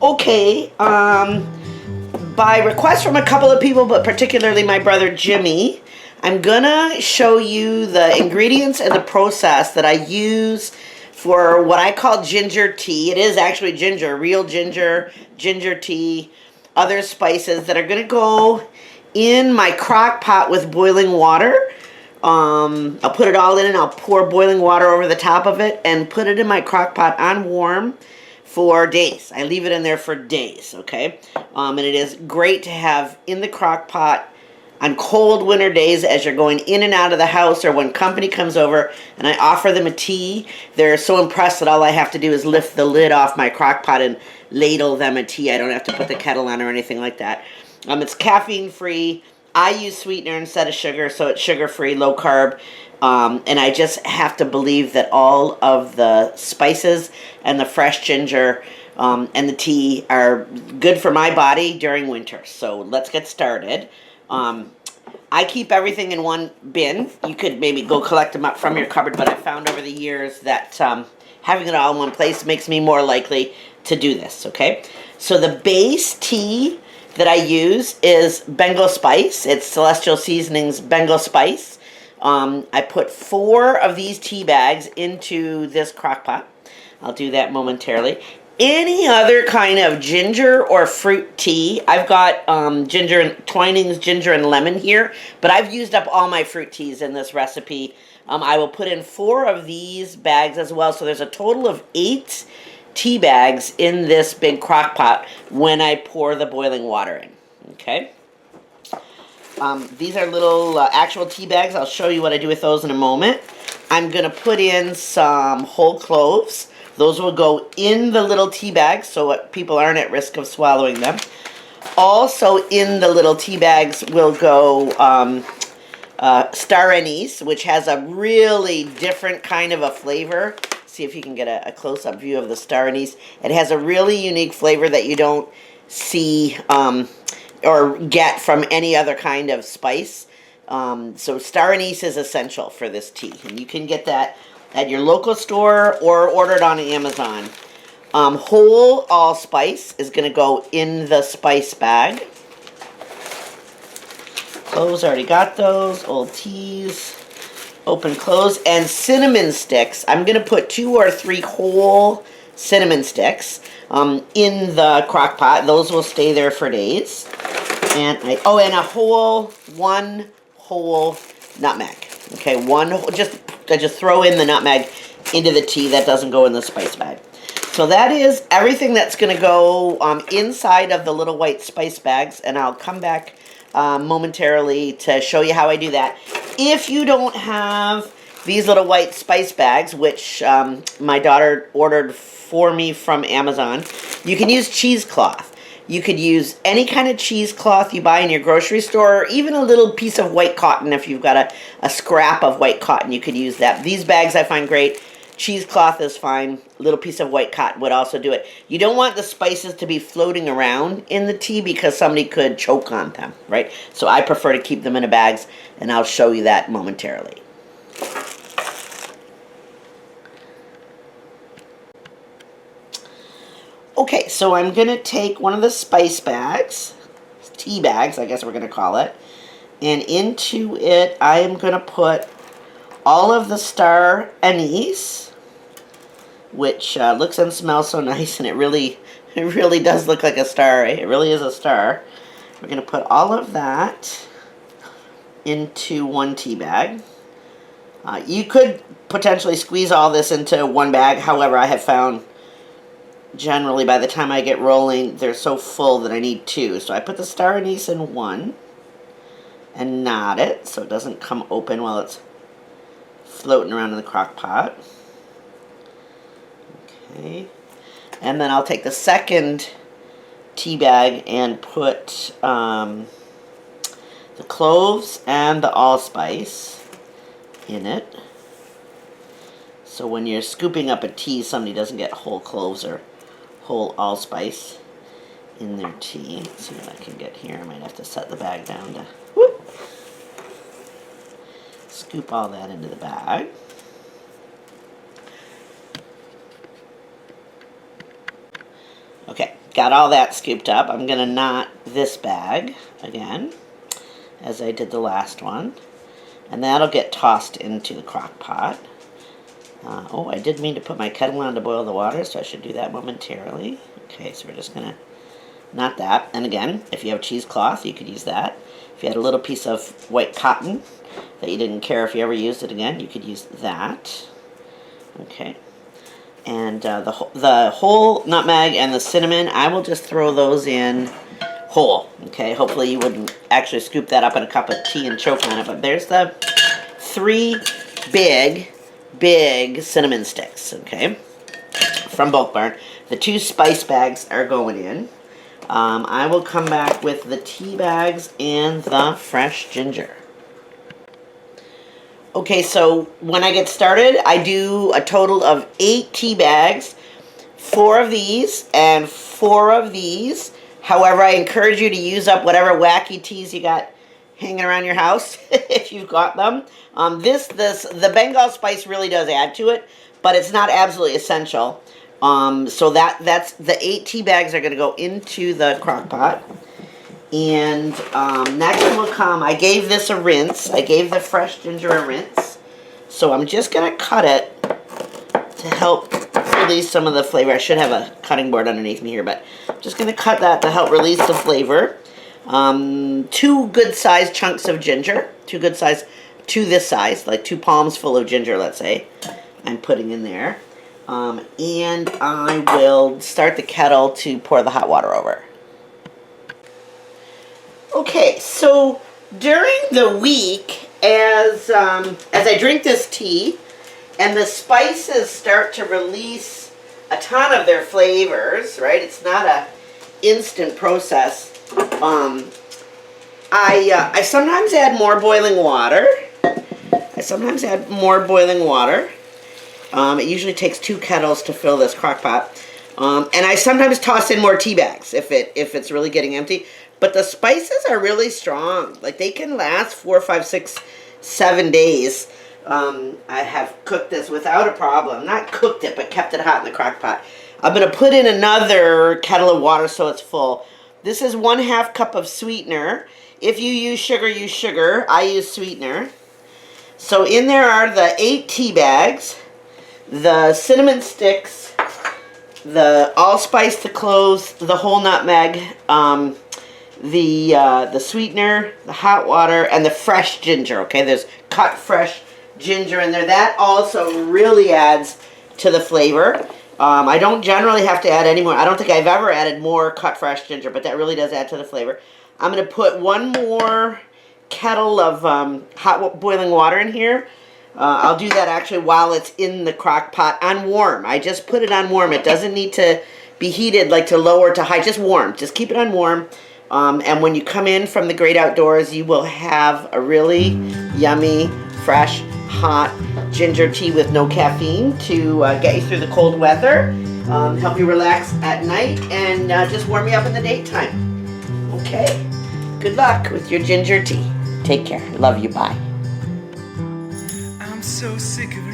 Okay, by request from a couple of people, but particularly my brother Jimmy, I'm gonna show you the ingredients and the process that I use for what I call ginger tea. It is actually ginger, real ginger, ginger tea, other spices that are gonna go in my crock pot with boiling water. I'll put it all in and I'll pour boiling water over the top of it and put it in my crock pot on warm for days. I leave it in there for days, okay? And it is great to have in the crock pot on cold winter days as you're going in and out of the house or when company comes over and I offer them a tea. They're so impressed that all I have to do is lift the lid off my crock pot and ladle them a tea. I don't have to put the kettle on or anything like that. It's caffeine free. I use sweetener instead of sugar, so it's sugar-free, low carb, and I just have to believe that all of the spices and the fresh ginger and the tea are good for my body during winter. So let's get started. I keep everything in one bin. You could maybe go collect them up from your cupboard, but I found over the years that having it all in one place makes me more likely to do this, okay? So the base tea that I use is Bengal spice. It's Celestial Seasonings Bengal spice. I put 4 of these tea bags into this crock pot. I'll do that momentarily. Any other kind of ginger or fruit tea, I've got Twinings ginger and lemon here, but I've used up all my fruit teas in this recipe. I will put in 4 of these bags as well, so there's a total of 8 tea bags in this big crock pot when I pour the boiling water in, okay? These are little actual tea bags. I'll show you what I do with those in a moment. I'm going to put in some whole cloves. Those will go in the little tea bags so people aren't at risk of swallowing them. Also in the little tea bags will go star anise, which has a really different kind of a flavor. See if you can get a close-up view of the star anise. It has a really unique flavor that you don't see or get from any other kind of spice. So star anise is essential for this tea. And you can get that at your local store or order it on Amazon. Whole allspice is going to go in the spice bag. Cloves, already got those. Old teas. Open cloves, and cinnamon sticks. I'm going to put 2 or 3 whole cinnamon sticks in the crock pot. Those will stay there for days. And and one whole nutmeg. Okay, I just throw in the nutmeg into the tea. That doesn't go in the spice bag. So that is everything that's going to go inside of the little white spice bags, and I'll come back momentarily to show you how I do that. If you don't have these little white spice bags, which my daughter ordered for me from Amazon, you can use cheesecloth. You could use any kind of cheesecloth you buy in your grocery store, or even a little piece of white cotton. If you've got a scrap of white cotton, you could use that. These bags I find great. Cheesecloth is fine. A little piece of white cotton would also do it. You don't want the spices to be floating around in the tea because somebody could choke on them, right? So I prefer to keep them in a bags, and I'll show you that momentarily. Okay, so I'm going to take one of the spice bags, tea bags, I guess we're going to call it, and into it I am going to put all of the star anise, which looks and smells so nice, and it really does look like a star, right? It really is a star. We're going to put all of that into one tea bag. You could potentially squeeze all this into one bag. However, I have found generally by the time I get rolling, they're so full that I need 2. So I put the star anise in one and knot it so it doesn't come open while it's floating around in the crock pot. Okay. And then I'll take the second tea bag and put the cloves and the allspice in it. So when you're scooping up a tea, somebody doesn't get whole cloves or whole allspice in their tea. Let's see what I can get here. I might have to set the bag down to scoop all that into the bag. Okay, got all that scooped up. I'm going to knot this bag again, as I did the last one. And that'll get tossed into the crock pot. Oh, I did mean to put my kettle on to boil the water, so I should do that momentarily. Okay, so we're just going to knot that. And again, if you have cheesecloth, you could use that. If you had a little piece of white cotton that you didn't care if you ever used it again, you could use that. Okay. And the whole nutmeg and the cinnamon, I will just throw those in whole. Okay, hopefully you wouldn't actually scoop that up in a cup of tea and choke on it. But there's the 3 big cinnamon sticks, okay, from Bulk Barn. The 2 spice bags are going in. I will come back with the tea bags and the fresh ginger. Okay, so when I get started, I do a total of 8 tea bags, 4 of these and 4 of these. However, I encourage you to use up whatever wacky teas you got hanging around your house, if you've got them. The Bengal spice really does add to it, but it's not absolutely essential. So that's the 8 tea bags are going to go into the crock pot. And next will come, I gave this a rinse. I gave the fresh ginger a rinse. So I'm just going to cut it to help release some of the flavor. I should have a cutting board underneath me here, but I'm just going to cut that to help release the flavor. 2 good-sized chunks of ginger. 2 good size, 2 this size, like 2 palms full of ginger, let's say. I'm putting in there. And I will start the kettle to pour the hot water over. Okay, so during the week, as I drink this tea, and the spices start to release a ton of their flavors, right? It's not a instant process. I sometimes add more boiling water. It usually takes 2 kettles to fill this crock pot. And I sometimes toss in more tea bags if it's really getting empty. But the spices are really strong. Like, they can last 4, 5, 6, 7 days. I have cooked this without a problem. Not cooked it, but kept it hot in the crock pot. I'm going to put in another kettle of water so it's full. This is 1/2 cup of sweetener. If you use sugar, use sugar. I use sweetener. So in there are the 8 tea bags, the cinnamon sticks, the allspice, the cloves, the whole nutmeg, the sweetener, the hot water, and the fresh ginger. Okay, there's cut fresh ginger in there. That also really adds to the flavor. I don't generally have to add any more. I don't think I've ever added more cut fresh ginger, but that really does add to the flavor. I'm going to put 1 more kettle of hot boiling water in here. I'll do that actually while it's in the crock pot on warm. I just put it on warm. It doesn't need to be heated, like to low or to high, just warm. Just keep it on warm. And when you come in from the great outdoors, you will have a really yummy, fresh, hot ginger tea with no caffeine to get you through the cold weather, help you relax at night, and just warm you up in the daytime. Okay? Good luck with your ginger tea. Take care. Love you. Bye. I'm so sick of